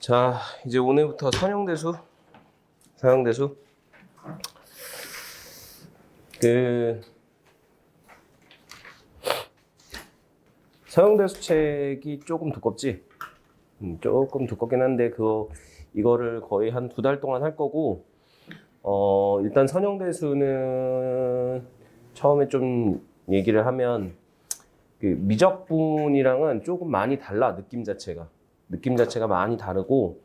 자, 이제 오늘부터 선형대수. 그 서형대수 책이 조금 두껍지? 조금 두껍긴 한데 이거를 거의 한 2달 동안 할 거고, 일단 선형대수는 처음에 좀 얘기를 하면 그 미적분이랑은 조금 많이 달라. 느낌 자체가 많이 다르고,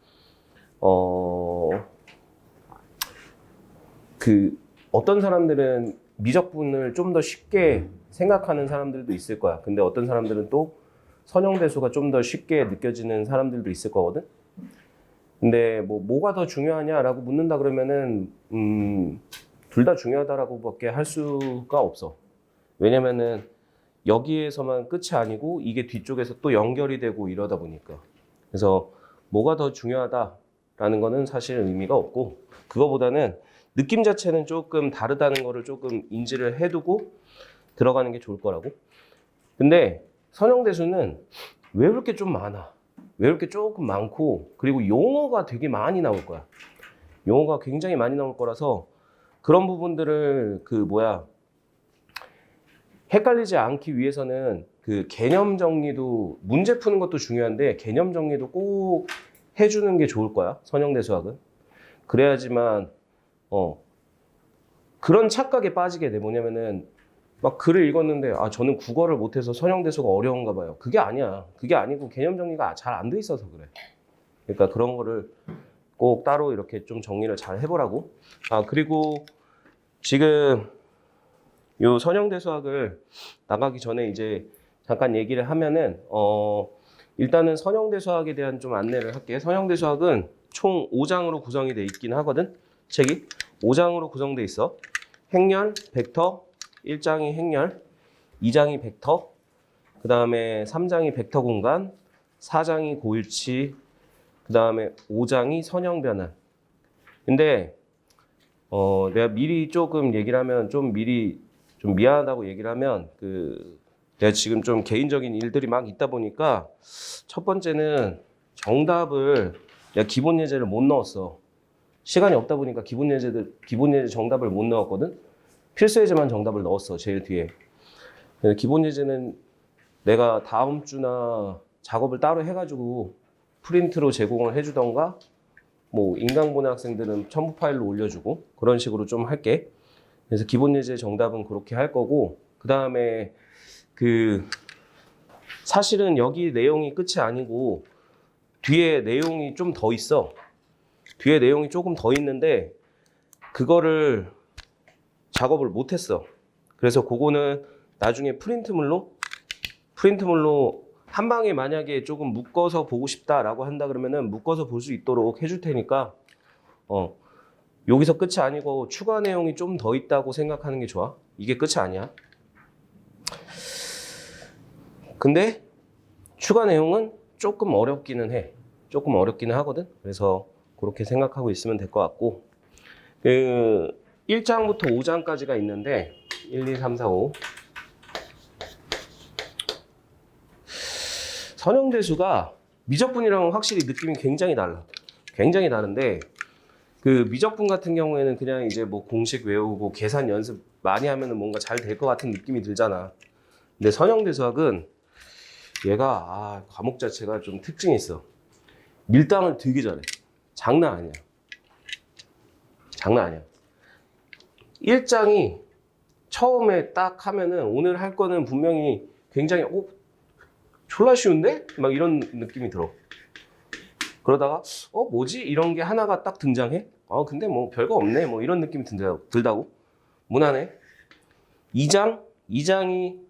어떤 사람들은 미적분을 좀 더 쉽게 생각하는 사람들도 있을 거야. 근데 어떤 사람들은 또 선형대수가 좀 더 쉽게 느껴지는 사람들도 있을 거거든. 근데 뭐가 더 중요하냐라고 묻는다 그러면은 둘 다 중요하다라고밖에 할 수가 없어. 왜냐면은 여기에서만 끝이 아니고 이게 뒤쪽에서 또 연결이 되고 이러다 보니까. 그래서 뭐가 더 중요하다라는 거는 사실 의미가 없고, 그거보다는 느낌 자체는 조금 다르다는 거를 조금 인지를 해두고 들어가는 게 좋을 거라고. 근데 선형대수는 외울 게 좀 많아. 외울 게 조금 많고, 그리고 용어가 되게 많이 나올 거야. 용어가 굉장히 많이 나올 거라서 그런 부분들을 헷갈리지 않기 위해서는 그 개념 정리도, 문제 푸는 것도 중요한데 개념 정리도 꼭 해주는 게 좋을 거야, 선형대수학은. 그래야지만 그런 착각에 빠지게 돼. 뭐냐면은 막 글을 읽었는데 저는 국어를 못해서 선형대수가 어려운가 봐요. 그게 아니야. 그게 아니고 개념 정리가 잘 안 돼 있어서 그래. 그러니까 그런 거를 꼭 따로 이렇게 좀 정리를 잘 해보라고. 그리고 지금 요 선형대수학을 나가기 전에 이제 잠깐 얘기를 하면은 일단은 선형대수학에 대한 좀 안내를 할게. 선형대수학은 총 5장으로 구성이 돼 있긴 하거든. 책이 5장으로 구성돼 있어. 행렬, 벡터, 1장이 행렬, 2장이 벡터, 그 다음에 3장이 벡터 공간, 4장이 고일치, 그 다음에 5장이 선형 변환. 근데 내가 미리 조금 얘기를 하면 좀 미안하다고 얘기를 하면 내가 지금 좀 개인적인 일들이 막 있다 보니까 첫 번째는 정답을 내가 기본 예제를 못 넣었어. 시간이 없다 보니까 기본 예제 정답을 못 넣었거든. 필수 예제만 정답을 넣었어, 제일 뒤에. 기본 예제는 내가 다음 주나 작업을 따로 해가지고 프린트로 제공을 해주던가, 인강 보는 학생들은 첨부 파일로 올려주고 그런 식으로 좀 할게. 그래서 기본 예제 정답은 그렇게 할 거고, 그 다음에 사실은 여기 내용이 끝이 아니고 뒤에 내용이 좀 더 있어. 뒤에 내용이 조금 더 있는데 그거를 작업을 못했어. 그래서 그거는 나중에 프린트물로 한 방에 만약에 조금 묶어서 보고 싶다라고 한다 그러면은 묶어서 볼 수 있도록 해줄 테니까 여기서 끝이 아니고 추가 내용이 좀 더 있다고 생각하는 게 좋아. 이게 끝이 아니야. 근데 추가 내용은 조금 어렵기는 해. 조금 어렵기는 하거든. 그래서 그렇게 생각하고 있으면 될 것 같고, 1장부터 5장까지가 있는데 1, 2, 3, 4, 5. 선형대수가 미적분이랑은 확실히 느낌이 굉장히 달라. 굉장히 다른데 미적분 같은 경우에는 그냥 이제 공식 외우고 계산 연습 많이 하면은 뭔가 잘 될 것 같은 느낌이 들잖아. 근데 선형대수학은 얘가 과목 자체가 좀 특징이 있어. 밀당을 되게 잘해. 장난 아니야. 장난 아니야. 1장이 처음에 딱 하면은 오늘 할 거는 분명히 굉장히 졸라 쉬운데? 막 이런 느낌이 들어. 그러다가 뭐지? 이런 게 하나가 딱 등장해? 근데 별거 없네. 이런 느낌이 들다고? 무난해. 2장이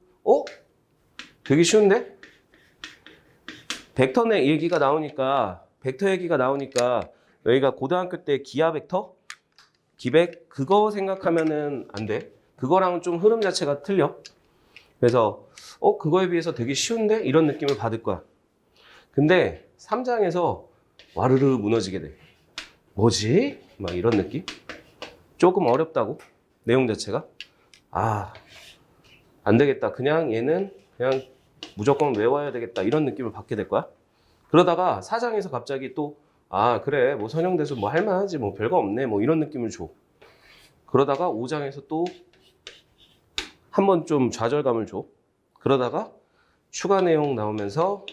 되게 쉬운데? 벡터 얘기가 나오니까 여기가 고등학교 때 기하 벡터? 기백? 그거 생각하면은 안 돼. 그거랑은 좀 흐름 자체가 틀려. 그래서 그거에 비해서 되게 쉬운데? 이런 느낌을 받을 거야. 근데 3장에서 와르르 무너지게 돼. 뭐지? 막 이런 느낌? 조금 어렵다고? 내용 자체가? 안 되겠다. 얘는 무조건 외워야 되겠다. 이런 느낌을 받게 될 거야. 그러다가 4장에서 갑자기 또 아 그래 뭐 선형대수 뭐 할만하지 뭐 별거 없네 뭐 이런 느낌을 줘. 그러다가 5장에서 또 한 번 좀 좌절감을 줘. 그러다가 추가 내용 나오면서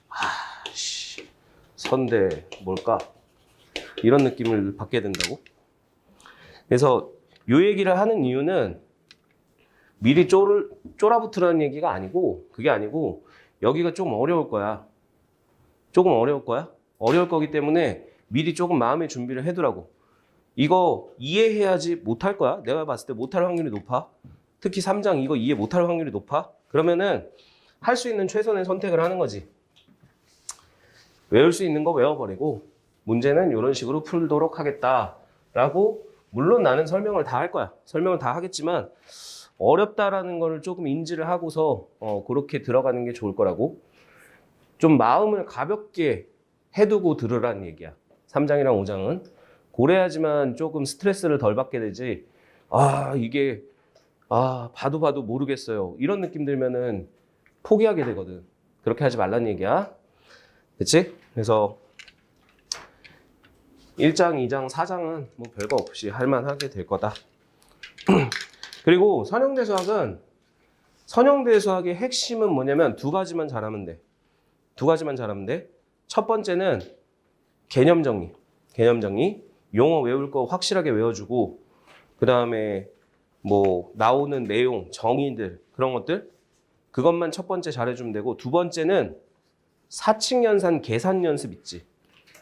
아씨 선대 뭘까 이런 느낌을 받게 된다고. 그래서 요 얘기를 하는 이유는 미리 쫄아붙으라는 얘기가 아니고 그게 아니고 여기가 조금 어려울 거야. 조금 어려울 거야. 어려울 거기 때문에 미리 조금 마음의 준비를 해두라고. 이거 이해해야지 못할 거야. 내가 봤을 때 못할 확률이 높아. 특히 3장 이거 이해 못할 확률이 높아. 그러면은 할 수 있는 최선의 선택을 하는 거지. 외울 수 있는 거 외워버리고 문제는 이런 식으로 풀도록 하겠다라고. 물론 나는 설명을 다 할 거야. 설명을 다 하겠지만 어렵다라는 거를 조금 인지를 하고서 그렇게 들어가는 게 좋을 거라고. 좀 마음을 가볍게 해두고 들으라는 얘기야. 3장이랑 5장은 고래야지만 조금 스트레스를 덜 받게 되지. 이게 봐도 모르겠어요 이런 느낌 들면은 포기하게 되거든. 그렇게 하지 말라는 얘기야. 그치? 그래서 1장, 2장, 4장은 뭐 별거 없이 할만하게 될 거다. 그리고 선형대수학은 선형대수학의 핵심은 뭐냐면 두 가지만 잘하면 돼. 두 가지만 잘하면 돼. 첫 번째는 개념 정리. 개념 정리. 용어 외울 거 확실하게 외워주고 그 다음에 뭐 나오는 내용, 정의들 그런 것들 그것만 첫 번째 잘해주면 되고 두 번째는 사칙연산 계산 연습 있지.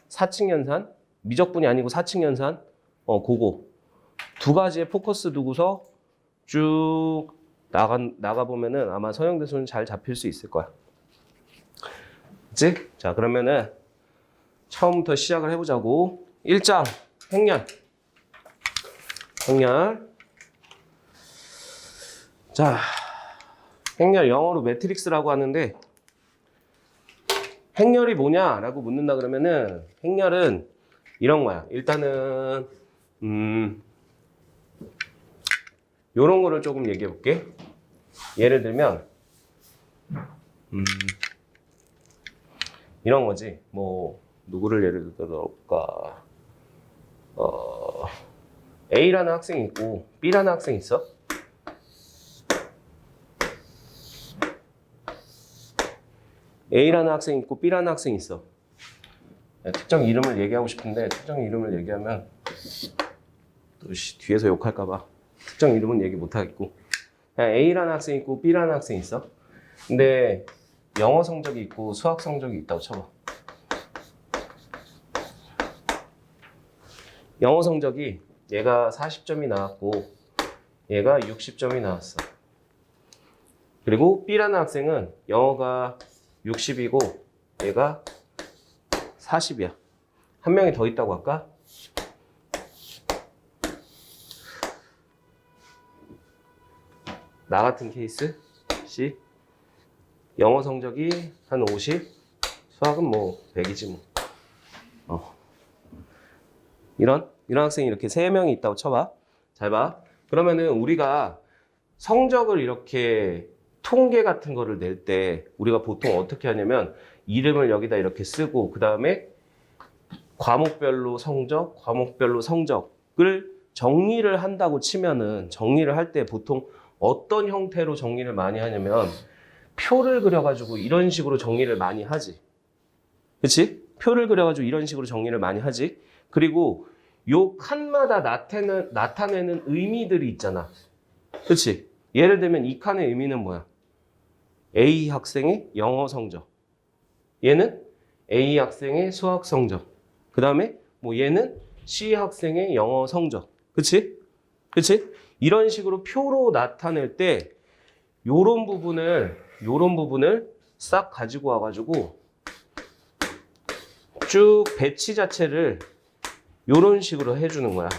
사칙연산 미적분이 아니고 사칙연산 그거 두 가지에 포커스 두고서 쭉 나가 보면은 아마 선형대수는 잘 잡힐 수 있을 거야. 그치? 자 그러면은 처음부터 시작을 해보자고. 1장 행렬. 자 행렬 영어로 매트릭스라고 하는데 행렬이 뭐냐라고 묻는다 그러면은 행렬은 이런 거야. 일단은 요런 거를 조금 얘기해 볼게. 예를 들면 이런 거지. 뭐 누구를 예를 들어볼까? A라는 학생이 있고 B라는 학생이 있어. A라는 학생이 있고 B라는 학생이 있어. 특정 이름을 얘기하고 싶은데 특정 이름을 얘기하면 또 뒤에서 욕할까 봐 특정 이름은 얘기 못 하겠고 그냥 A라는 학생이 있고 B라는 학생이 있어. 근데 영어 성적이 있고 수학 성적이 있다고 쳐봐. 영어 성적이 얘가 40점이 나왔고 얘가 60점이 나왔어. 그리고 B라는 학생은 영어가 60이고 얘가 40이야. 한 명이 더 있다고 할까? 나 같은 케이스 C 영어 성적이 한 50, 수학은 뭐 100이지 뭐. 이런 학생이 이렇게 3명이 있다고 쳐봐. 잘 봐. 그러면은 우리가 성적을 이렇게 통계 같은 거를 낼 때 우리가 보통 어떻게 하냐면 이름을 여기다 이렇게 쓰고 그 다음에 과목별로 성적을 정리를 한다고 치면은 정리를 할 때 보통 어떤 형태로 정리를 많이 하냐면 표를 그려가지고 이런 식으로 정리를 많이 하지. 그치? 표를 그려가지고 이런 식으로 정리를 많이 하지. 그리고 요 칸마다 나타내는 의미들이 있잖아. 그치? 예를 들면 이 칸의 의미는 뭐야? A 학생의 영어 성적. 얘는 A 학생의 수학 성적. 그 다음에 뭐 얘는 C 학생의 영어 성적. 그치? 그치? 이런 식으로 표로 나타낼 때 요런 부분을 싹 가지고 와가지고 쭉 배치 자체를 요런 식으로 해주는 거야.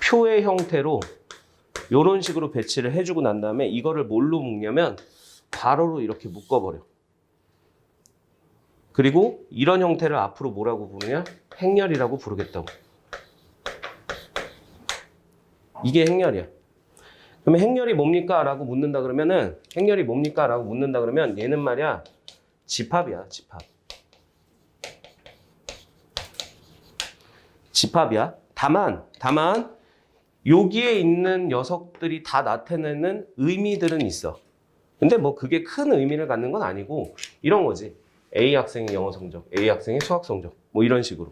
표의 형태로 요런 식으로 배치를 해주고 난 다음에 이거를 뭘로 묶냐면 가로로 이렇게 묶어버려. 그리고 이런 형태를 앞으로 뭐라고 부르냐? 행렬이라고 부르겠다고. 이게 행렬이야. 그러면 행렬이 뭡니까? 라고 묻는다 그러면은 행렬이 뭡니까? 라고 묻는다 그러면 얘는 말이야 집합이야. 집합. 집합이야. 다만 여기에 있는 녀석들이 다 나타내는 의미들은 있어. 근데 뭐 그게 큰 의미를 갖는 건 아니고 이런 거지. A 학생의 영어 성적, A 학생의 수학 성적, 뭐 이런 식으로.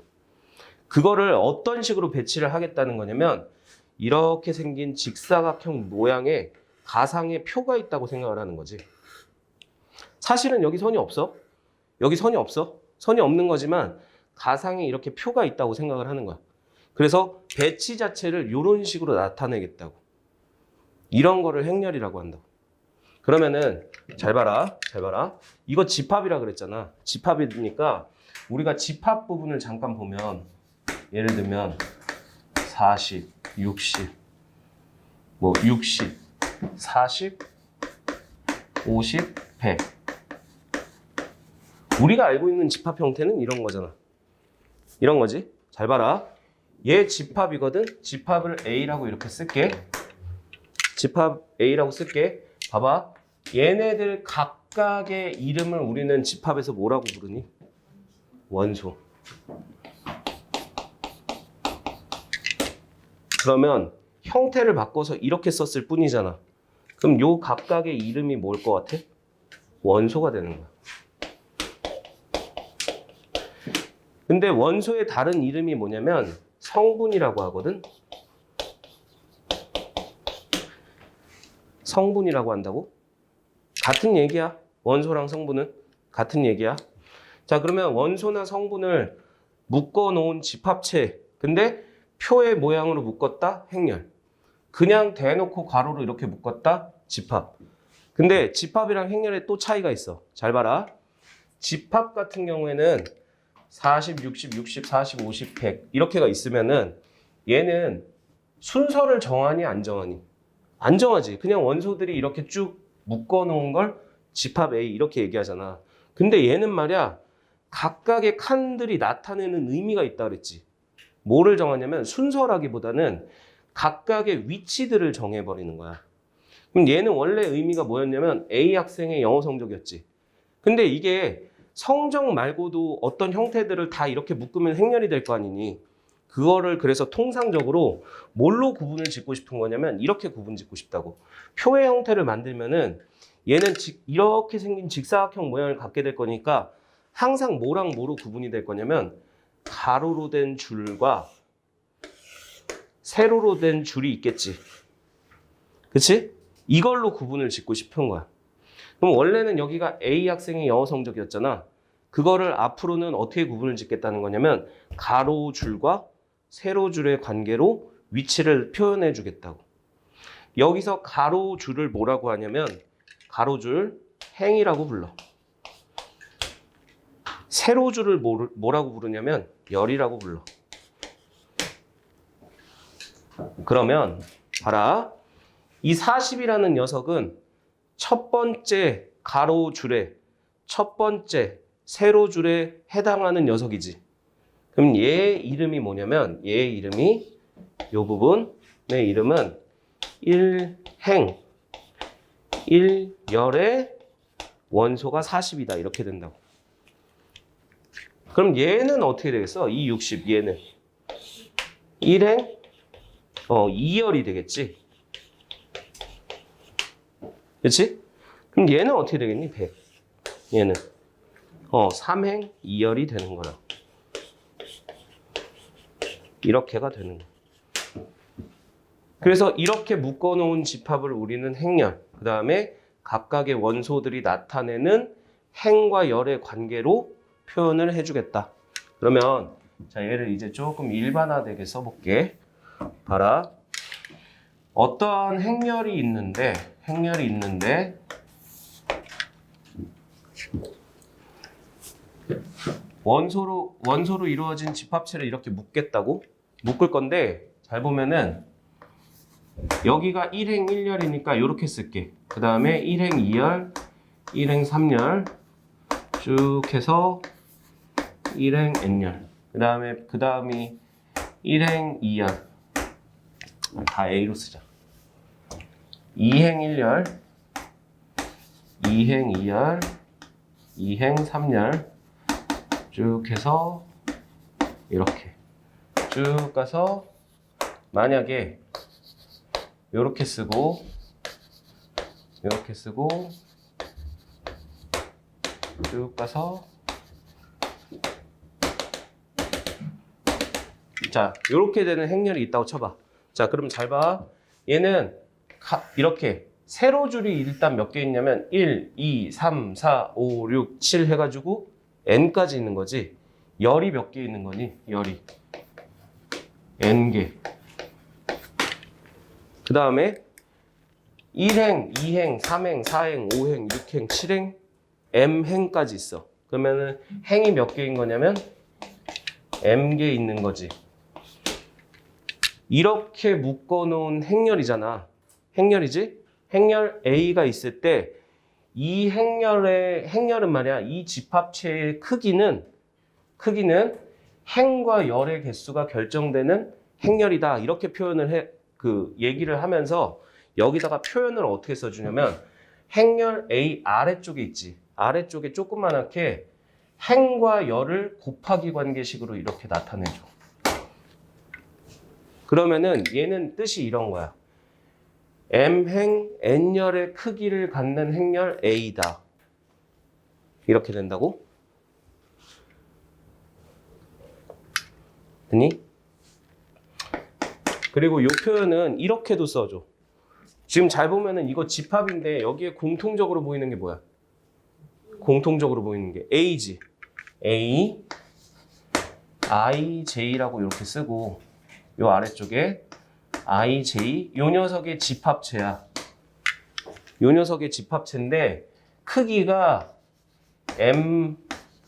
그거를 어떤 식으로 배치를 하겠다는 거냐면 이렇게 생긴 직사각형 모양의 가상의 표가 있다고 생각을 하는 거지. 사실은 여기 선이 없어. 여기 선이 없어. 선이 없는 거지만 가상에 이렇게 표가 있다고 생각을 하는 거야. 그래서 배치 자체를 이런 식으로 나타내겠다고. 이런 거를 행렬이라고 한다고. 그러면은 잘 봐라. 이거 집합이라 그랬잖아. 집합이니까 우리가 집합 부분을 잠깐 보면 예를 들면 40, 60, 뭐 60, 40, 50, 100. 우리가 알고 있는 집합 형태는 이런 거잖아. 이런 거지. 잘 봐라. 얘 집합이거든. 집합을 A라고 이렇게 쓸게. 집합 A라고 쓸게. 봐봐. 얘네들 각각의 이름을 우리는 집합에서 뭐라고 부르니? 원소. 그러면 형태를 바꿔서 이렇게 썼을 뿐이잖아. 그럼 요 각각의 이름이 뭘 것 같아? 원소가 되는 거야. 근데 원소의 다른 이름이 뭐냐면 성분이라고 하거든. 성분이라고 한다고? 같은 얘기야. 원소랑 성분은 같은 얘기야. 자, 그러면 원소나 성분을 묶어 놓은 집합체. 근데 표의 모양으로 묶었다? 행렬. 그냥 대놓고 가로로 이렇게 묶었다? 집합. 근데 집합이랑 행렬에 또 차이가 있어. 잘 봐라. 집합 같은 경우에는 40, 60, 60, 40, 50, 100 이렇게가 있으면은 얘는 순서를 정하니 안 정하니? 안 정하지. 그냥 원소들이 이렇게 쭉 묶어 놓은 걸 집합 A 이렇게 얘기하잖아. 근데 얘는 말이야 각각의 칸들이 나타내는 의미가 있다 그랬지. 뭐를 정하냐면 순서라기보다는 각각의 위치들을 정해버리는 거야. 그럼 얘는 원래 의미가 뭐였냐면 A 학생의 영어 성적이었지. 근데 이게 성적 말고도 어떤 형태들을 다 이렇게 묶으면 행렬이 될 거 아니니. 그거를 그래서 통상적으로 뭘로 구분을 짓고 싶은 거냐면 이렇게 구분 짓고 싶다고. 표의 형태를 만들면은 얘는 이렇게 생긴 직사각형 모양을 갖게 될 거니까 항상 뭐랑 뭐로 구분이 될 거냐면 가로로 된 줄과 세로로 된 줄이 있겠지. 그치? 이걸로 구분을 짓고 싶은 거야. 그럼 원래는 여기가 A 학생의 영어 성적이었잖아. 그거를 앞으로는 어떻게 구분을 짓겠다는 거냐면 가로줄과 세로줄의 관계로 위치를 표현해 주겠다고. 여기서 가로줄을 뭐라고 하냐면 가로줄 행이라고 불러. 세로줄을 뭐라고 부르냐면 열이라고 불러. 그러면 봐라. 이 40이라는 녀석은 첫 번째 가로줄에 첫 번째 세로줄에 해당하는 녀석이지. 그럼 얘 이름이 뭐냐면 얘 이름이 요 부분의 이름은 1행 1열의 원소가 40이다 이렇게 된다고. 그럼 얘는 어떻게 되겠어? 이 60 얘는 1행 2열이 되겠지. 그렇지? 그럼 얘는 어떻게 되겠니? 100. 얘는 3행 2열이 되는 거라. 이렇게가 되는 거야. 그래서 이렇게 묶어놓은 집합을 우리는 행렬, 그 다음에 각각의 원소들이 나타내는 행과 열의 관계로 표현을 해주겠다. 그러면 자 얘를 이제 조금 일반화되게 써볼게. 봐라. 어떠한 행렬이 있는데 원소로 이루어진 집합체를 이렇게 묶겠다고? 묶을 건데 잘 보면은 여기가 1행 1열이니까 이렇게 쓸게. 그 다음에 1행 2열, 1행 3열 쭉 해서 1행 n열. 그 다음이 1행 2열. 다 A로 쓰자. 2행 1열, 2행 2열, 2행 3열 쭉 해서 이렇게 쭉 가서 만약에 요렇게 쓰고 요렇게 쓰고 쭉 가서 자 요렇게 되는 행렬이 있다고 쳐봐. 자 그럼 잘 봐. 얘는 이렇게 세로줄이 일단 몇 개 있냐면 1, 2, 3, 4, 5, 6, 7 해가지고 n까지 있는 거지. 열이 몇 개 있는 거니? 열이 n개. 그 다음에 1행, 2행, 3행, 4행, 5행, 6행, 7행, m행까지 있어. 그러면은 행이 몇 개인 거냐면 m개 있는 거지. 이렇게 묶어놓은 행렬이잖아. 행렬이지? 행렬 A가 있을 때 이 행렬은 말이야. 이 집합체의 크기는 행과 열의 개수가 결정되는 행렬이다. 이렇게 표현을 얘기를 하면서 여기다가 표현을 어떻게 써주냐면 행렬 A 아래쪽에 있지. 아래쪽에 조그만하게 행과 열을 곱하기 관계식으로 이렇게 나타내줘. 그러면은 얘는 뜻이 이런 거야. m행 n열의 크기를 갖는 행렬 A다. 이렇게 된다고? 됐니? 그리고 이 표현은 이렇게도 써줘. 지금 잘 보면은 이거 집합인데 여기에 공통적으로 보이는 게 뭐야? 공통적으로 보이는 게 A지. A, I, J라고 이렇게 쓰고 요 아래쪽에 I, J 요 녀석의 집합체야. 요 녀석의 집합체인데 크기가 M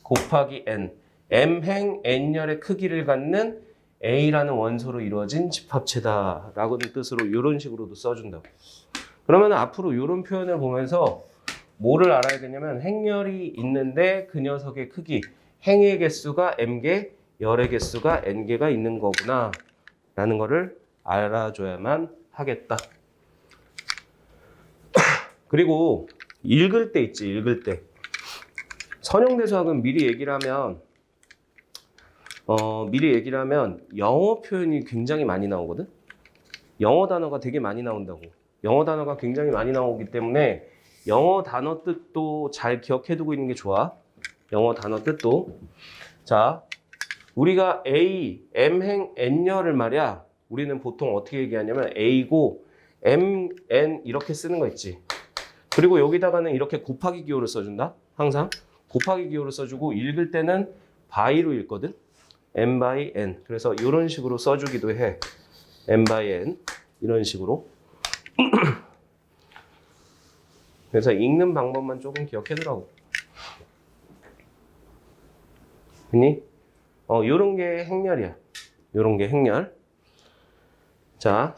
곱하기 N M행 N열의 크기를 갖는 A라는 원소로 이루어진 집합체다라는 뜻으로 이런 식으로도 써준다고. 그러면 앞으로 이런 표현을 보면서 뭐를 알아야 되냐면 행렬이 있는데 그 녀석의 크기 행의 개수가 M개, 열의 개수가 N개가 있는 거구나 라는 거를 알아줘야만 하겠다. 그리고 읽을 때 있지. 읽을 때 선형대소학은 미리 얘기를 하면 영어 표현이 굉장히 많이 나오거든. 영어 단어가 되게 많이 나온다고. 영어 단어가 굉장히 많이 나오기 때문에 영어 단어 뜻도 잘 기억해두고 있는 게 좋아. 영어 단어 뜻도. 자, 우리가 A, M행 N열을 말이야. 우리는 보통 어떻게 얘기하냐면 A고 M, N 이렇게 쓰는 거 있지. 그리고 여기다가는 이렇게 곱하기 기호를 써준다. 항상 곱하기 기호를 써주고 읽을 때는 by로 읽거든. M by N. 그래서 이런 식으로 써주기도 해. M by N 이런 식으로. 그래서 읽는 방법만 조금 기억해두라고. 그니? 요런 게 행렬이야. 요런 게 행렬. 자,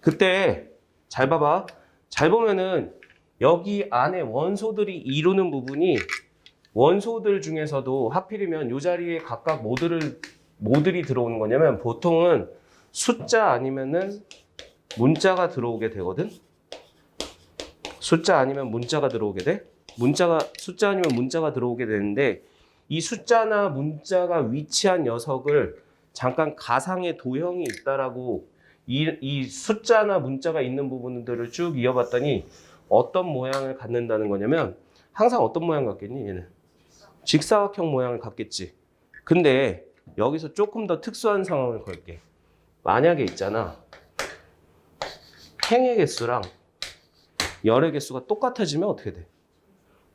그때 잘 봐봐. 잘 보면은 여기 안에 원소들이 이루는 부분이 원소들 중에서도 하필이면 이 자리에 각각 뭐들이 들어오는 거냐면 보통은 숫자 아니면은 문자가 들어오게 되거든. 숫자 아니면 문자가 들어오게 돼. 숫자 아니면 문자가 들어오게 되는데 이 숫자나 문자가 위치한 녀석을 잠깐 가상의 도형이 있다라고 이 숫자나 문자가 있는 부분들을 쭉 이어봤더니 어떤 모양을 갖는다는 거냐면 항상 어떤 모양 갖겠니? 얘는 직사각형 모양을 갖겠지. 근데 여기서 조금 더 특수한 상황을 걸게. 만약에 있잖아. 행의 개수랑 열의 개수가 똑같아지면 어떻게 돼?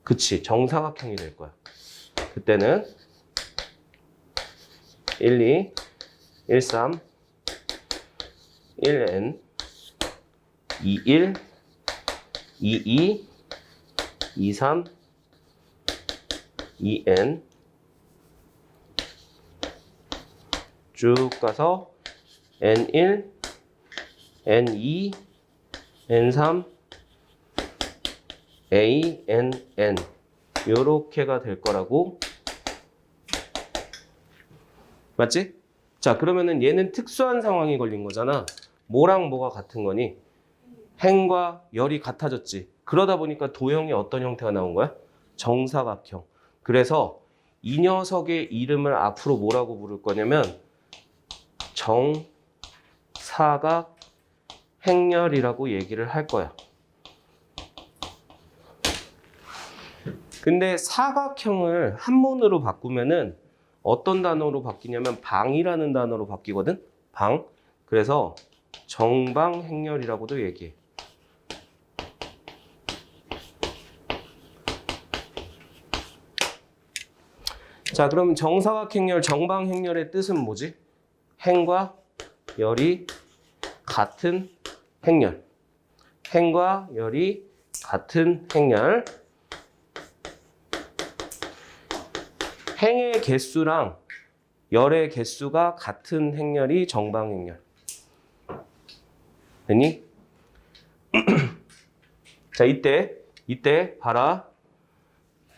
그치, 정사각형이 될 거야. 그때는 1, 2, 1, 3, 1n, 2, 1, 2, 2, 2, 3, 2n 쭉 가서 n1, n2, n3, a, n, n 요렇게가 될 거라고. 맞지? 자, 그러면은 얘는 특수한 상황이 걸린 거잖아. 뭐랑 뭐가 같은 거니? 행과 열이 같아졌지. 그러다 보니까 도형이 어떤 형태가 나온 거야? 정사각형. 그래서 이 녀석의 이름을 앞으로 뭐라고 부를 거냐면 정사각 행렬이라고 얘기를 할 거야. 근데 사각형을 한문으로 바꾸면은 어떤 단어로 바뀌냐면 방이라는 단어로 바뀌거든. 방. 그래서 정방행렬이라고도 얘기해. 자, 그럼 정사각행렬, 정방행렬의 뜻은 뭐지? 행과 열이 같은 행렬. 행과 열이 같은 행렬. 행의 개수랑 열의 개수가 같은 행렬이 정방행렬. 됐니? 자, 이때 봐라.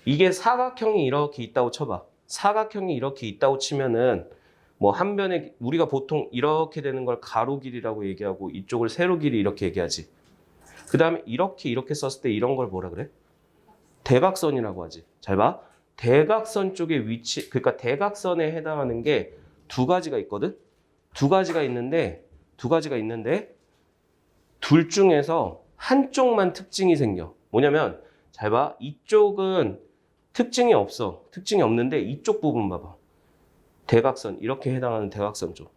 이게 사각형이 이렇게 있다고 쳐봐. 사각형이 이렇게 있다고 치면은 뭐 한 변에 우리가 보통 이렇게 되는 걸 가로 길이라고 얘기하고 이쪽을 세로 길이 이렇게 얘기하지. 그 다음에 이렇게 썼을 때 이런 걸 뭐라 그래? 대각선이라고 하지. 잘 봐. 대각선 쪽의 위치, 그러니까 대각선에 해당하는 게 두 가지가 있거든? 두 가지가 있는데 둘 중에서 한쪽만 특징이 생겨. 뭐냐면 잘 봐. 이쪽은 특징이 없어. 특징이 없는데 이쪽 부분 봐봐. 대각선, 이렇게 해당하는 대각선 쪽.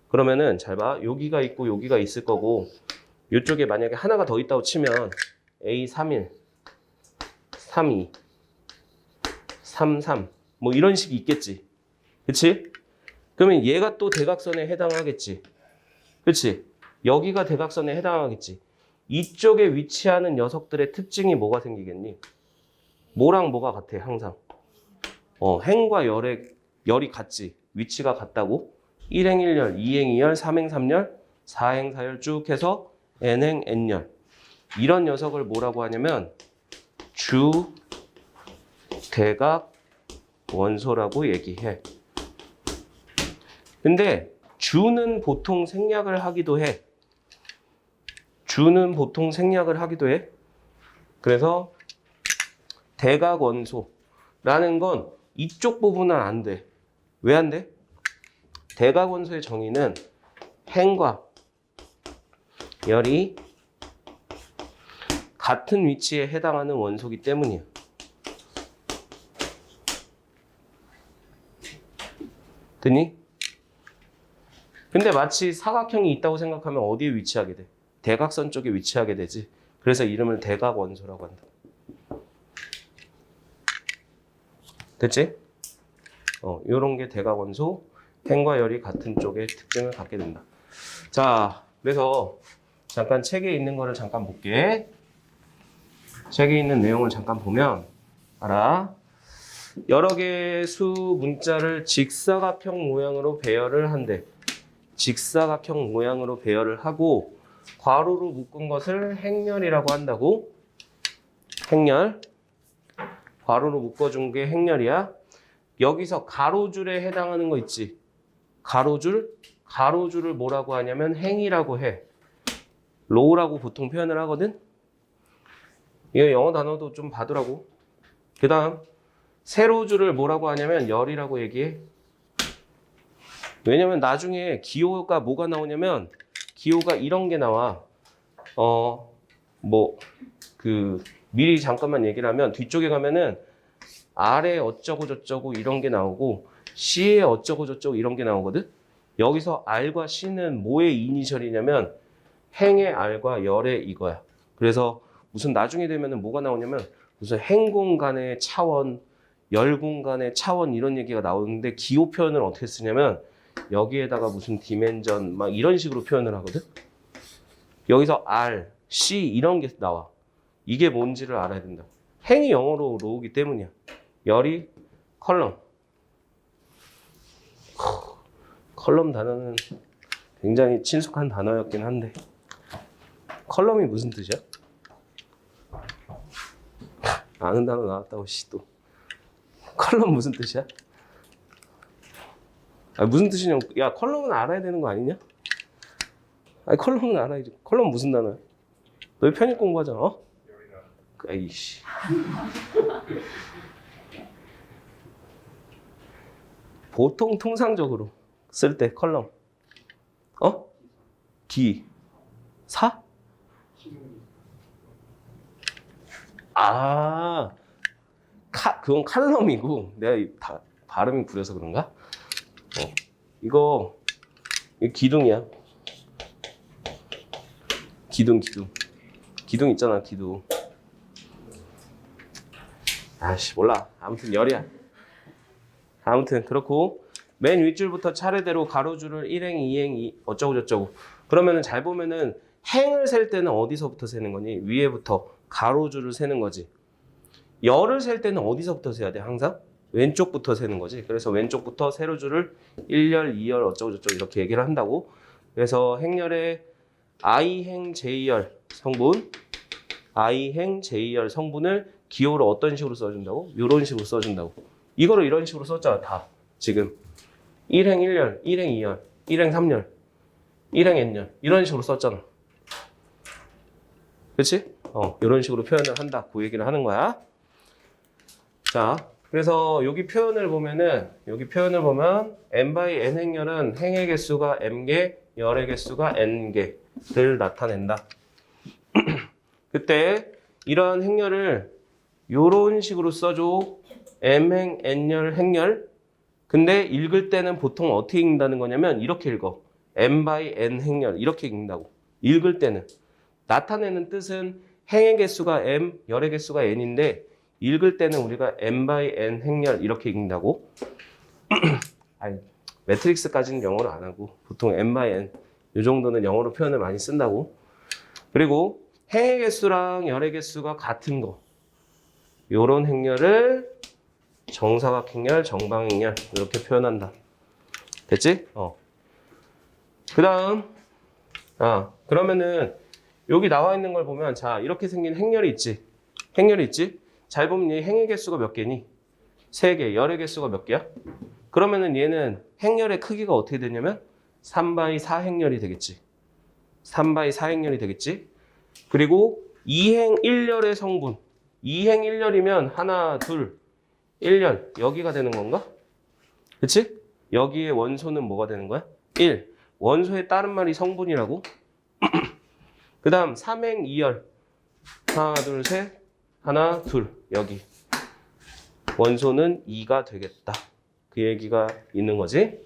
그러면은 잘 봐. 여기가 있고 여기가 있을 거고 이쪽에 만약에 하나가 더 있다고 치면 A31, 32, 33 뭐 이런 식이 있겠지. 그치? 그러면 얘가 또 대각선에 해당하겠지. 그치? 여기가 대각선에 해당하겠지. 이쪽에 위치하는 녀석들의 특징이 뭐가 생기겠니? 뭐랑 뭐가 같아 항상? 행과 열이 같지. 위치가 같다고. 1행 1열, 2행 2열, 3행 3열, 4행 4열 쭉 해서 n행 n열. 이런 녀석을 뭐라고 하냐면 주 대각 원소라고 얘기해. 근데 주는 보통 생략을 하기도 해. 그래서 대각 원소라는 건 이쪽 부분은 안 돼. 왜 안 돼? 대각 원소의 정의는 행과 열이 같은 위치에 해당하는 원소이기 때문이야. 됐니? 근데 마치 사각형이 있다고 생각하면 어디에 위치하게 돼? 대각선 쪽에 위치하게 되지. 그래서 이름을 대각 원소라고 한다. 됐지? 요런 게 대각 원소, 행과 열이 같은 쪽의 특징을 갖게 된다. 자, 그래서 잠깐 책에 있는 거를 잠깐 볼게. 책에 있는 내용을 잠깐 보면 알아. 여러 개의 수 문자를 직사각형 모양으로 배열을 한대. 직사각형 모양으로 배열을 하고 괄호로 묶은 것을 행렬이라고 한다고. 행렬. 괄호로 묶어준 게 행렬이야. 여기서 가로줄에 해당하는 거 있지. 가로줄을 뭐라고 하냐면 행이라고 해. 로우라고 보통 표현을 하거든. 이거 영어 단어도 좀 봐두라고. 그 다음 세로줄을 뭐라고 하냐면 열이라고 얘기해. 왜냐면 나중에 기호가 뭐가 나오냐면 기호가 이런 게 나와. 미리 잠깐만 얘기를 하면 뒤쪽에 가면은 R에 어쩌고 저쩌고 이런 게 나오고 C에 어쩌고 저쩌고 이런 게 나오거든. 여기서 R과 C는 뭐의 이니셜이냐면 행의 R과 열의 이거야. 그래서 무슨 나중에 되면은 뭐가 나오냐면 무슨 행 공간의 차원, 열 공간의 차원 이런 얘기가 나오는데 기호 표현을 어떻게 쓰냐면 여기에다가 무슨 디멘전 막 이런 식으로 표현을 하거든. 여기서 R, C 이런 게 나와. 이게 뭔지를 알아야 된다. 행이 영어로 로우기 때문이야. 열이 컬럼. 컬럼 단어는 굉장히 친숙한 단어였긴 한데 컬럼이 무슨 뜻이야? 아는 단어 나왔다고 또 컬럼 무슨 뜻이야? 무슨 뜻이냐고. 야, 컬럼은 알아야 되는 거 아니냐? 아니, 컬럼은 알아야지. 컬럼 무슨 단어야? 너 편입 공부하잖아. 아이씨. 보통 통상적으로 쓸 때 컬럼. D 4? 아, 그건 칼럼이고 내가 발음이 구려서 그런가? 이거 기둥이야. 기둥 있잖아, 기둥. 아씨, 몰라. 아무튼 열이야. 아무튼 그렇고 맨 윗줄부터 차례대로 가로줄을 1행, 2행, 어쩌고저쩌고. 그러면은 잘 보면은 행을 셀 때는 어디서부터 세는 거니? 위에부터 가로줄을 세는 거지. 열을 셀 때는 어디서부터 세야 돼? 항상 왼쪽부터 세는 거지. 그래서 왼쪽부터 세로줄을 1열, 2열 어쩌고저쩌고 이렇게 얘기를 한다고. 그래서 행열의 I행 J열 성분, I행 J열 성분을 기호를 어떤 식으로 써준다고? 이런 식으로 써준다고. 이거를 이런 식으로 썼잖아, 다. 지금 1행 1열, 1행 2열, 1행 3열, 1행 n열 이런 식으로 썼잖아. 그치? 이런 식으로 표현을 한다. 그 얘기를 하는 거야. 자, 그래서 여기 표현을 보면 n by n 행열은 행의 개수가 m개, 열의 개수가 n개를 나타낸다. 그때 이러한 행열을 요런 식으로 써줘. m행 n열 행열. 근데 읽을 때는 보통 어떻게 읽는다는 거냐면 이렇게 읽어. m by n 행열 이렇게 읽는다고. 읽을 때는. 나타내는 뜻은 행의 개수가 m, 열의 개수가 n인데 읽을 때는 우리가 m by n 행열 이렇게 읽는다고. 아니, 매트릭스까지는 영어로 안 하고 보통 m by n 이 정도는 영어로 표현을 많이 쓴다고. 그리고 행의 개수랑 열의 개수가 같은 거 요런 행열을 정사각행열, 정방행열 이렇게 표현한다. 됐지? 그 다음 그러면은 여기 나와 있는 걸 보면 자 이렇게 생긴 행열이 있지. 잘 보면 얘 행의 개수가 몇 개니? 3개. 열의 개수가 몇 개야? 그러면은 얘는 행열의 크기가 어떻게 되냐면 3by 4행열이 되겠지. 3by 4행열이 되겠지. 그리고 2행 1열의 성분. 2행 1열이면 하나, 둘, 1열. 여기가 되는 건가? 그치? 여기에 원소는 뭐가 되는 거야? 1. 원소에 따른 말이 성분이라고. 그 다음 3행 2열. 하나, 둘, 셋. 하나, 둘. 여기. 원소는 2가 되겠다. 그 얘기가 있는 거지.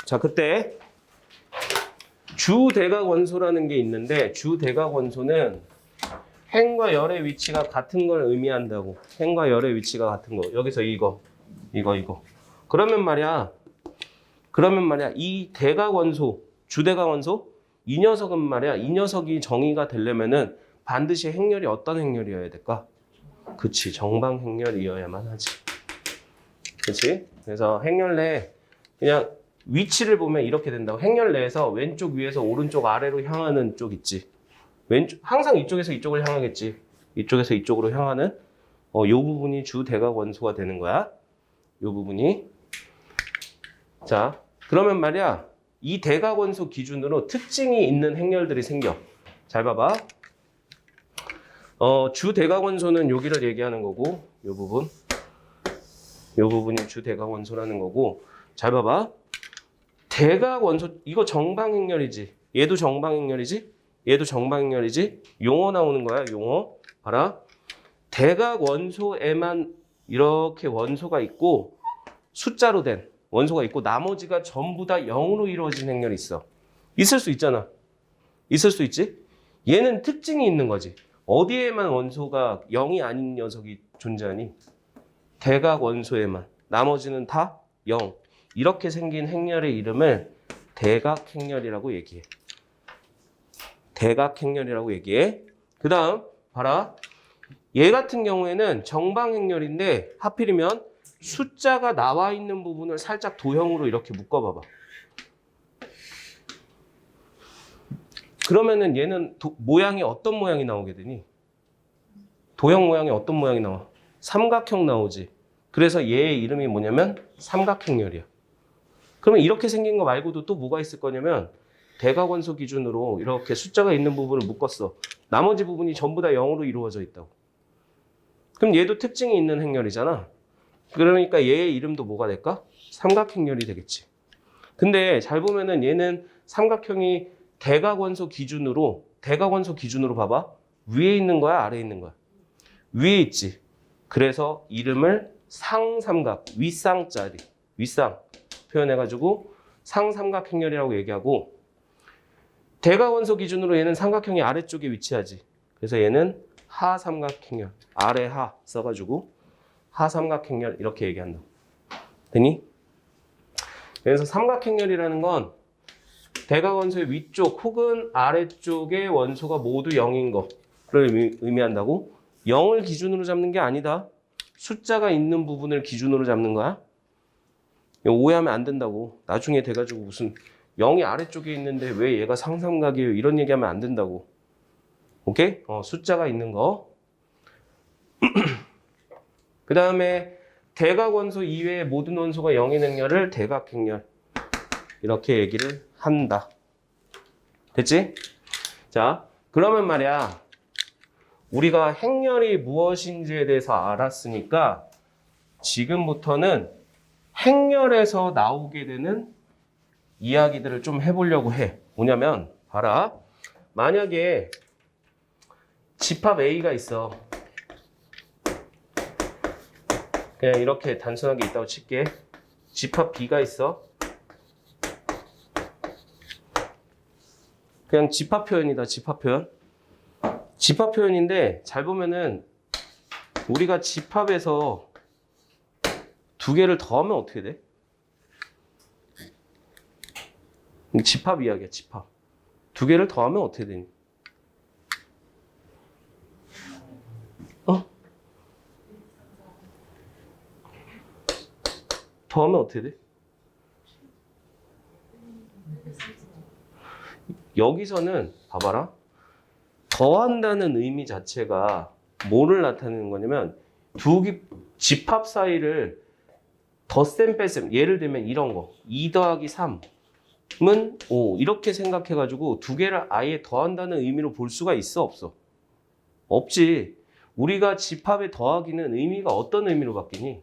자, 그때 주대각 원소라는 게 있는데 주대각 원소는 행과 열의 위치가 같은 걸 의미한다고. 행과 열의 위치가 같은 거. 여기서 이거. 그러면 말이야 이 대각 원소, 주대각 원소 이 녀석은 말이야 이 녀석이 정의가 되려면은 반드시 행열이 어떤 행열이어야 될까? 그치, 정방 행열이어야만 하지. 그치? 그래서 행열 내에 그냥 위치를 보면 이렇게 된다고. 행열 내에서 왼쪽 위에서 오른쪽 아래로 향하는 쪽 있지. 왼쪽 항상 이쪽에서 이쪽을 향하겠지. 이쪽에서 이쪽으로 향하는 요 부분이 주대각 원소가 되는 거야. 요 부분이. 자, 그러면 말이야 이 대각 원소 기준으로 특징이 있는 행열들이 생겨. 잘 봐봐. 주대각 원소는 여기를 얘기하는 거고 요 부분이 주대각 원소라는 거고. 잘 봐봐. 대각 원소 이거 정방 행열이지. 얘도 정방 행열이지. 얘도 정방 행열이지. 용어 나오는 거야. 용어. 봐라. 대각 원소에만 이렇게 원소가 있고 숫자로 된 원소가 있고 나머지가 전부 다 0으로 이루어진 행열이 있어. 있을 수 있잖아. 있을 수 있지. 얘는 특징이 있는 거지. 어디에만 원소가 0이 아닌 녀석이 존재하니? 대각 원소에만. 나머지는 다 0. 이렇게 생긴 행열의 이름을 대각 행열이라고 얘기해. 대각 행열이라고 얘기해. 그 다음 봐라. 얘 같은 경우에는 정방 행열인데 하필이면 숫자가 나와 있는 부분을 살짝 도형으로 이렇게 묶어봐봐. 그러면은 얘는 모양이 어떤 모양이 나오게 되니? 도형 모양이 어떤 모양이 나와? 삼각형 나오지. 그래서 얘의 이름이 뭐냐면 삼각행열이야. 그러면 이렇게 생긴 거 말고도 또 뭐가 있을 거냐면 대각 원소 기준으로 이렇게 숫자가 있는 부분을 묶었어. 나머지 부분이 전부 다 0으로 이루어져 있다고. 그럼 얘도 특징이 있는 행열이잖아. 그러니까 얘의 이름도 뭐가 될까? 삼각행렬이 되겠지. 근데 잘 보면은 얘는 삼각형이 대각원소 기준으로 봐봐. 위에 있는 거야, 아래에 있는 거야? 위에 있지. 그래서 이름을 상삼각, 윗상짜리, 윗상 표현해가지고 상삼각행렬이라고 얘기하고, 대각원소 기준으로 얘는 삼각형이 아래쪽에 위치하지. 그래서 얘는 하삼각행렬, 아래 하 써가지고 하삼각행렬 이렇게 얘기한다. 되니? 그래서 삼각행렬이라는 건 대각원소의 위쪽 혹은 아래쪽의 원소가 모두 0인 거를 의미한다고. 0을 기준으로 잡는 게 아니다. 숫자가 있는 부분을 기준으로 잡는 거야. 오해하면 안 된다고. 나중에 돼가지고 무슨 0이 아래쪽에 있는데 왜 얘가 상삼각이에요? 이런 얘기하면 안 된다고. 오케이? 숫자가 있는 거. 그 다음에 대각원소 이외의 모든 원소가 0인 행렬을 대각행렬 이렇게 얘기를 한다. 됐지? 자, 그러면 말이야, 우리가 행렬이 무엇인지에 대해서 알았으니까 지금부터는 행렬에서 나오게 되는 이야기들을 좀 해보려고 해. 뭐냐면 봐라, 만약에 집합 A가 있어. 그냥 이렇게 단순하게 있다고 칠게. 집합 B가 있어. 그냥 집합 표현이다, 집합 표현. 집합 표현인데 잘 보면은 우리가 집합에서 두 개를 더하면 어떻게 돼? 집합 이야기야, 집합. 두 개를 더하면 어떻게 되니? 더하면 어떻게 돼? 여기서는 봐봐라. 더한다는 의미 자체가 뭐를 나타내는 거냐면 집합 사이를 덧셈 뺄셈. 예를 들면 이런 거. 2 더하기 3은 5. 이렇게 생각해가지고 두 개를 아예 더한다는 의미로 볼 수가 있어, 없어? 없지. 우리가 집합에 더하기는 의미가 어떤 의미로 바뀌니?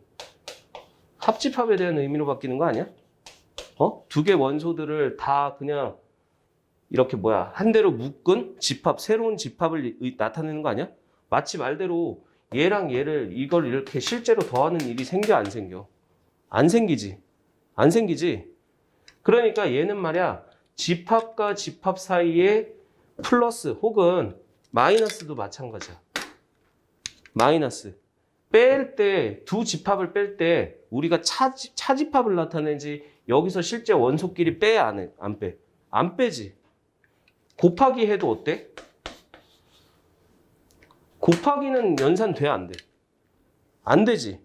합집합에 대한 의미로 바뀌는 거 아니야? 두 개 원소들을 다 그냥 이렇게 한 대로 묶은 집합, 새로운 집합을 나타내는 거 아니야? 마치 말대로 얘랑 얘를 이걸 이렇게 실제로 더하는 일이 생겨, 안 생겨? 안 생기지. 안 생기지. 그러니까 얘는 말이야, 집합과 집합 사이에 플러스 혹은 마이너스도 마찬가지야. 마이너스. 뺄 때, 두 집합을 뺄 때 우리가 차집합을 나타내지 여기서 실제 원소끼리 빼, 안 빼? 안 빼지. 곱하기 해도 어때? 곱하기는 연산 돼, 안 돼? 안 되지.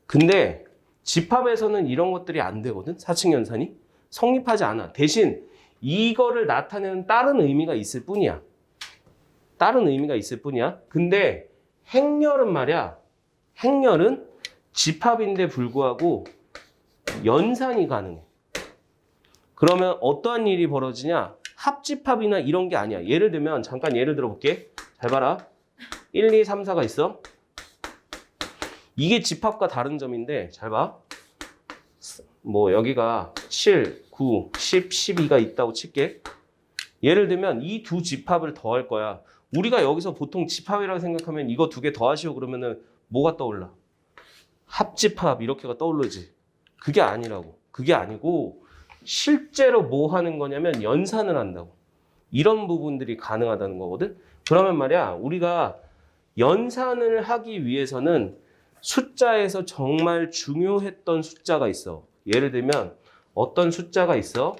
근데 집합에서는 이런 것들이 안 되거든? 사칙 연산이 성립하지 않아. 대신 이거를 나타내는 다른 의미가 있을 뿐이야. 다른 의미가 있을 뿐이야. 근데 행렬은 말이야, 행렬은 집합인데 불구하고 연산이 가능해. 그러면 어떠한 일이 벌어지냐? 합집합이나 이런 게 아니야. 예를 들면, 잠깐 예를 들어 볼게. 잘 봐라. 1, 2, 3, 4가 있어. 이게 집합과 다른 점인데, 잘 봐. 여기가 7, 9, 10, 12가 있다고 칠게. 예를 들면 이 두 집합을 더할 거야. 우리가 여기서 보통 집합이라고 생각하면 이거 두 개 더하시오 그러면은 뭐가 떠올라? 합집합 이렇게가 떠오르지. 그게 아니라고. 그게 아니고 실제로 뭐 하는 거냐면 연산을 한다고. 이런 부분들이 가능하다는 거거든. 그러면 말이야, 우리가 연산을 하기 위해서는 숫자에서 정말 중요했던 숫자가 있어. 예를 들면 어떤 숫자가 있어?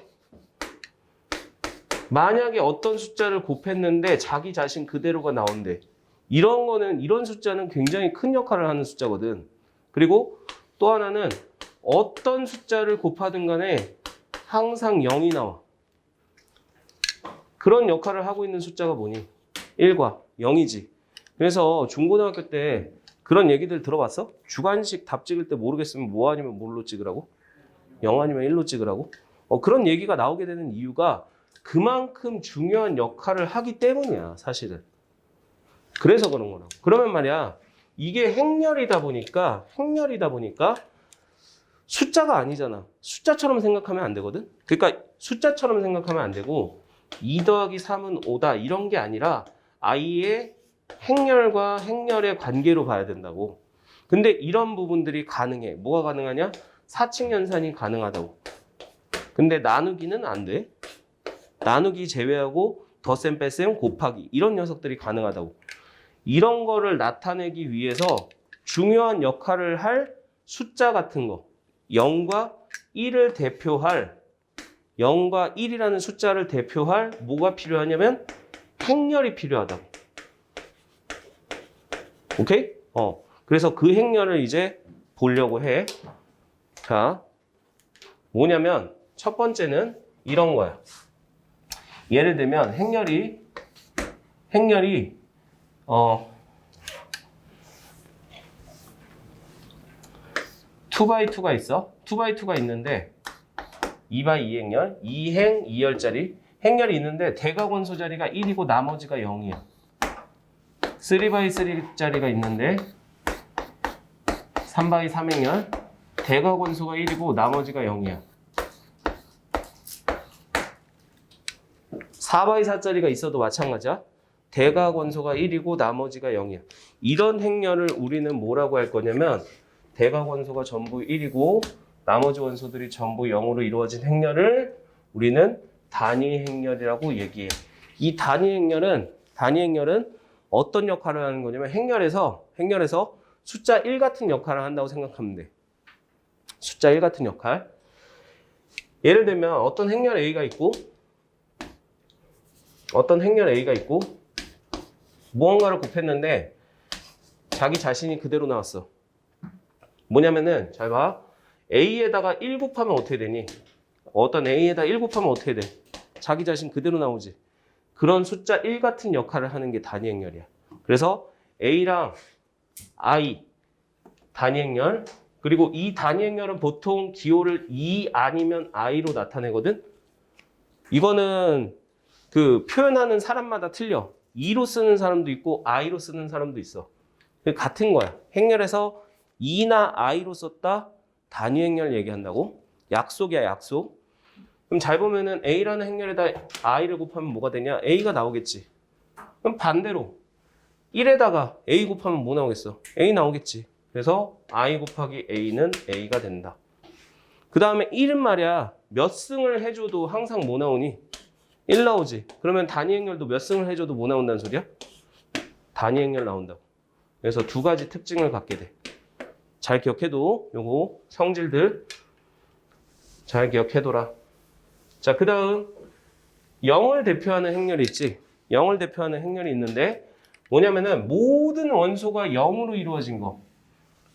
만약에 어떤 숫자를 곱했는데 자기 자신 그대로가 나온대. 이런 숫자는 굉장히 큰 역할을 하는 숫자거든. 그리고 또 하나는 어떤 숫자를 곱하든 간에 항상 0이 나와. 그런 역할을 하고 있는 숫자가 뭐니? 1과 0이지. 그래서 중고등학교 때 그런 얘기들 들어봤어? 주관식 답 찍을 때 모르겠으면 뭐 아니면 뭘로 찍으라고? 0 아니면 1로 찍으라고? 그런 얘기가 나오게 되는 이유가 그만큼 중요한 역할을 하기 때문이야, 사실은. 그래서 그런 거라고. 그러면 말이야, 이게 행렬이다 보니까 숫자가 아니잖아. 숫자처럼 생각하면 안 되거든. 그러니까 숫자처럼 생각하면 안 되고 2 더하기 3은 5다 이런 게 아니라 i의 행렬과 행렬의 관계로 봐야 된다고. 근데 이런 부분들이 가능해. 뭐가 가능하냐? 사칙 연산이 가능하다고. 근데 나누기는 안 돼. 나누기 제외하고 덧셈, 뺄셈, 곱하기 이런 녀석들이 가능하다고. 이런 거를 나타내기 위해서 중요한 역할을 할 숫자 같은 거 0과 1을 대표할 0과 1이라는 숫자를 대표할 뭐가 필요하냐면 행렬이 필요하다고. 오케이? 그래서 그 행렬을 이제 보려고 해. 자, 뭐냐면 첫 번째는 이런 거야. 예를 들면 행렬이 2x2가 있어. 2x2가 있는데 2x2 행렬, 2행 2열짜리 행렬이 있는데 대각원소 자리가 1이고 나머지가 0이야. 3x3짜리가 있는데 3x3 행렬, 대각원소가 1이고 나머지가 0이야. 4x4짜리가 있어도 마찬가지야. 대각원소가 1이고 나머지가 0이야. 이런 행렬을 우리는 뭐라고 할 거냐면 대각원소가 전부 1이고 나머지 원소들이 전부 0으로 이루어진 행렬을 우리는 단위 행렬이라고 얘기해. 이 단위 행렬은 어떤 역할을 하는 거냐면 행렬에서 숫자 1 같은 역할을 한다고 생각하면 돼. 숫자 1 같은 역할. 예를 들면 어떤 행렬 A가 있고 무언가를 곱했는데 자기 자신이 그대로 나왔어. 뭐냐면은 잘 봐. A에다가 1 곱하면 어떻게 되니? 어떤 A에다 1 곱하면 어떻게 돼? 자기 자신 그대로 나오지. 그런 숫자 1 같은 역할을 하는 게 단위 행렬이야. 그래서 A랑 I 단위 행렬, 그리고 이 단위 행렬은 보통 기호를 2 아니면 I로 나타내거든. 이거는 그 표현하는 사람마다 틀려. 2로 쓰는 사람도 있고 I로 쓰는 사람도 있어. 같은 거야. 행렬에서 2나 I로 썼다. 단위 행렬 얘기한다고. 약속이야, 약속. 그럼 잘 보면은 A라는 행렬에다 I를 곱하면 뭐가 되냐? A가 나오겠지. 그럼 반대로 1에다가 A 곱하면 뭐 나오겠어? A 나오겠지. 그래서 I 곱하기 A는 A가 된다. 그 다음에 1은 말이야. 몇 승을 해줘도 항상 뭐 나오니? 1 나오지. 그러면 단위 행렬도 몇 승을 해줘도 뭐 나온다는 소리야? 단위 행렬 나온다고. 그래서 두 가지 특징을 갖게 돼. 잘 기억해도 요거 성질들 잘 기억해둬라. 자, 그 다음 0을 대표하는 행렬이 있지. 0을 대표하는 행렬이 있는데 뭐냐면은 모든 원소가 0으로 이루어진 거.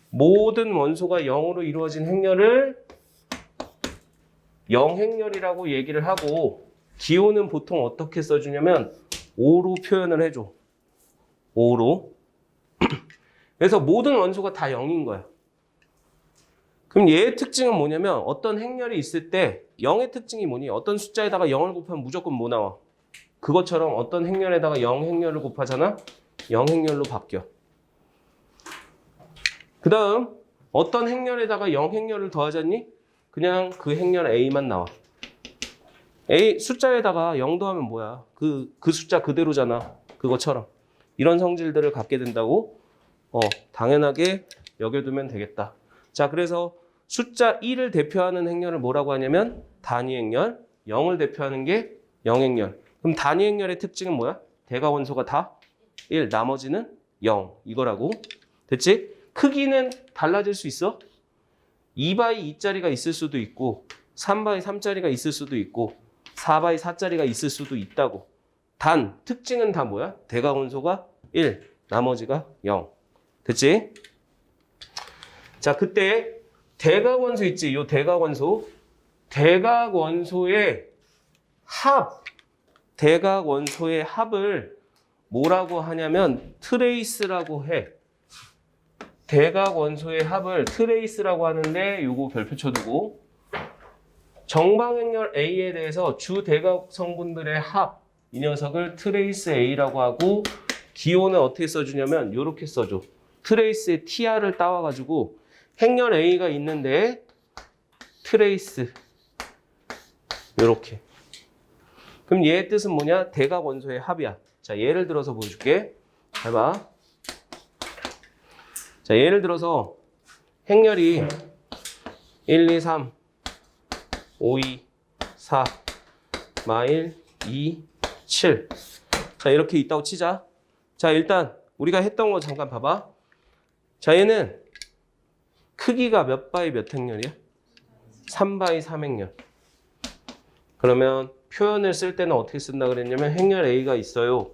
모든 원소가 0으로 이루어진 행렬을 0행렬이라고 얘기를 하고 기호는 보통 어떻게 써주냐면 5로 표현을 해줘. 5로. 그래서 모든 원소가 다 0인 거야. 그럼 얘의 특징은 뭐냐면 어떤 행렬이 있을 때 0의 특징이 뭐니? 어떤 숫자에다가 0을 곱하면 무조건 뭐 나와? 그것처럼 어떤 행렬에다가 0행렬을 곱하잖아? 0행렬로 바뀌어. 그 다음 어떤 행렬에다가 0행렬을 더하잖니? 그냥 그 행렬 A만 나와. A 숫자에다가 0 더하면 뭐야? 그 숫자 그대로잖아. 그것처럼. 이런 성질들을 갖게 된다고 당연하게 여겨두면 되겠다. 자, 그래서 숫자 1을 대표하는 행렬을 뭐라고 하냐면 단위 행렬, 0을 대표하는 게 0행렬. 그럼 단위 행렬의 특징은 뭐야? 대각원소가 다 1, 나머지는 0 이거라고. 됐지? 크기는 달라질 수 있어? 2x2짜리가 있을 수도 있고 3x3짜리가 있을 수도 있고 4x4짜리가 있을 수도 있다고. 단 특징은 다 뭐야? 대각원소가 1, 나머지가 0. 됐지? 자, 그때 대각원소 있지? 요 대각원소. 대각원소의 합을 뭐라고 하냐면 트레이스라고 해. 대각원소의 합을 트레이스라고 하는데 요거 별표 쳐두고 정방행렬 A에 대해서 주대각 성분들의 합, 이 녀석을 트레이스 A라고 하고 기호는 어떻게 써주냐면 요렇게 써줘. 트레이스의 TR을 따와가지고 행렬 A가 있는데 트레이스 요렇게. 그럼 얘의 뜻은 뭐냐? 대각 원소의 합이야. 자, 예를 들어서 보여줄게. 잘 봐. 자, 예를 들어서 행렬이 1, 2, 3, 5, 2, 4, 마일, 2, 7. 자, 이렇게 있다고 치자. 자, 일단 우리가 했던 거 잠깐 봐봐. 자, 얘는 크기가 몇 바이 몇 행렬이야? 3바이 3행렬. 그러면 표현을 쓸 때는 어떻게 쓴다 그랬냐면 행렬 A가 있어요.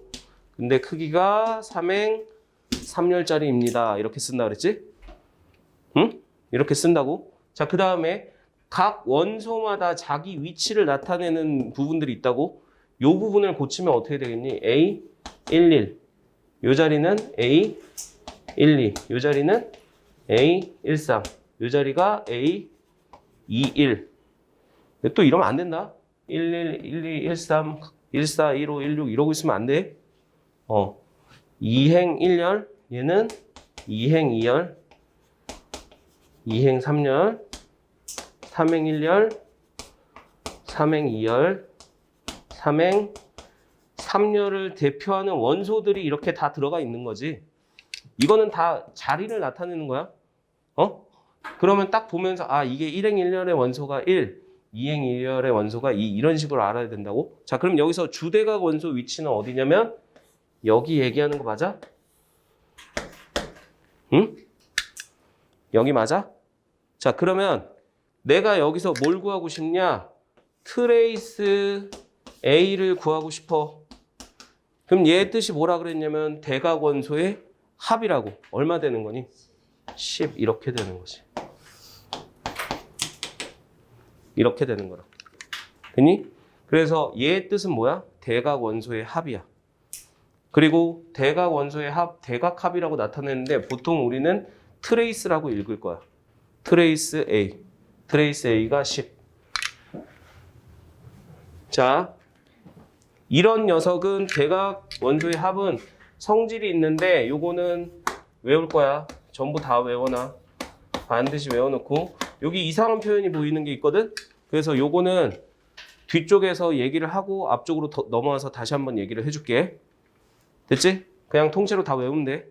근데 크기가 3행 3열짜리입니다. 이렇게 쓴다 그랬지? 응? 이렇게 쓴다고? 자, 그 다음에 각 원소마다 자기 위치를 나타내는 부분들이 있다고? 요 부분을 고치면 어떻게 되겠니? A, 1, 1. 요 자리는 A, 1, 2. 요 자리는 A, 1, 3. 요 자리가 A, 2, 1. 또 이러면 안 된다. 1, 1, 1, 2, 1, 3, 1, 4, 1, 5, 1, 6 이러고 있으면 안 돼. 2행 1열, 얘는 2행 2열, 2행 3열, 3행 1열, 3행 2열, 3행 3열을 대표하는 원소들이 이렇게 다 들어가 있는 거지. 이거는 다 자리를 나타내는 거야. 그러면 딱 보면서 이게 1행 1열의 원소가 1, 2행 1열의 원소가 2 이런 식으로 알아야 된다고? 자, 그럼 여기서 주대각 원소 위치는 어디냐면 여기 얘기하는 거 맞아? 응? 여기 맞아? 자, 그러면 내가 여기서 뭘 구하고 싶냐? 트레이스 A를 구하고 싶어. 그럼 얘의 뜻이 뭐라 그랬냐면 대각 원소의 합이라고. 얼마 되는 거니? 10 이렇게 되는 거지. 이렇게 되는 거라. 됐니? 그래서 얘의 뜻은 뭐야? 대각 원소의 합이야. 그리고 대각 원소의 합, 대각합이라고 나타내는데 보통 우리는 트레이스라고 읽을 거야. 트레이스 A. 트레이스 A가 10. 자, 이런 녀석은 대각 원소의 합은 성질이 있는데 요거는 외울 거야. 전부 다 외워놔. 반드시 외워놓고 여기 이상한 표현이 보이는 게 있거든. 그래서 요거는 뒤쪽에서 얘기를 하고 앞쪽으로 넘어와서 다시 한번 얘기를 해줄게. 됐지? 그냥 통째로 다 외우면 돼.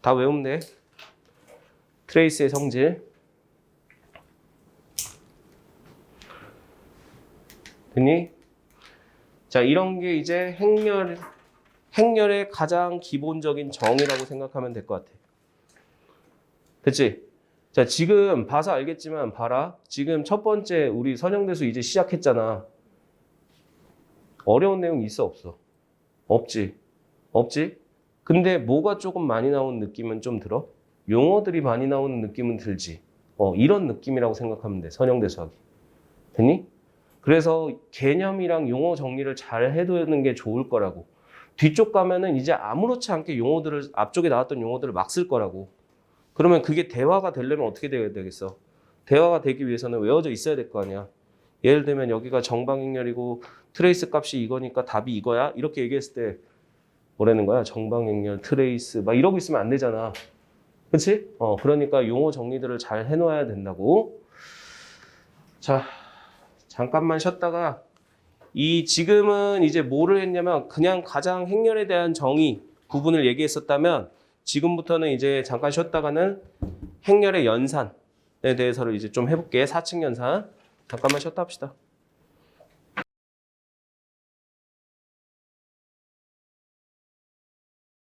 다 외우면 돼. 트레이스의 성질. 됐니? 자, 이런 게 이제 행렬의 가장 기본적인 정의라고 생각하면 될 것 같아. 됐지? 자, 지금 봐서 알겠지만 봐라. 지금 첫 번째 우리 선형대수 이제 시작했잖아. 어려운 내용 있어 없어? 없지. 없지? 근데 뭐가 조금 많이 나오는 느낌은 좀 들어? 용어들이 많이 나오는 느낌은 들지. 이런 느낌이라고 생각하면 돼. 선형대수하기. 됐니? 그래서 개념이랑 용어 정리를 잘 해두는 게 좋을 거라고. 뒤쪽 가면은 이제 아무렇지 않게 용어들을, 앞쪽에 나왔던 용어들을 막 쓸 거라고. 그러면 그게 대화가 되려면 어떻게 돼야 되겠어? 대화가 되기 위해서는 외워져 있어야 될 거 아니야. 예를 들면 여기가 정방행렬이고 트레이스 값이 이거니까 답이 이거야? 이렇게 얘기했을 때 뭐라는 거야? 정방행렬, 트레이스 막 이러고 있으면 안 되잖아. 그치? 그러니까 용어 정리들을 잘 해놓아야 된다고. 자, 잠깐만 쉬었다가 지금은 이제 뭐를 했냐면 그냥 가장 행렬에 대한 정의 부분을 얘기했었다면 지금부터는 이제 잠깐 쉬었다가는 행렬의 연산에 대해서를 이제 좀 해볼게. 4층 연산. 잠깐만 쉬었다 합시다.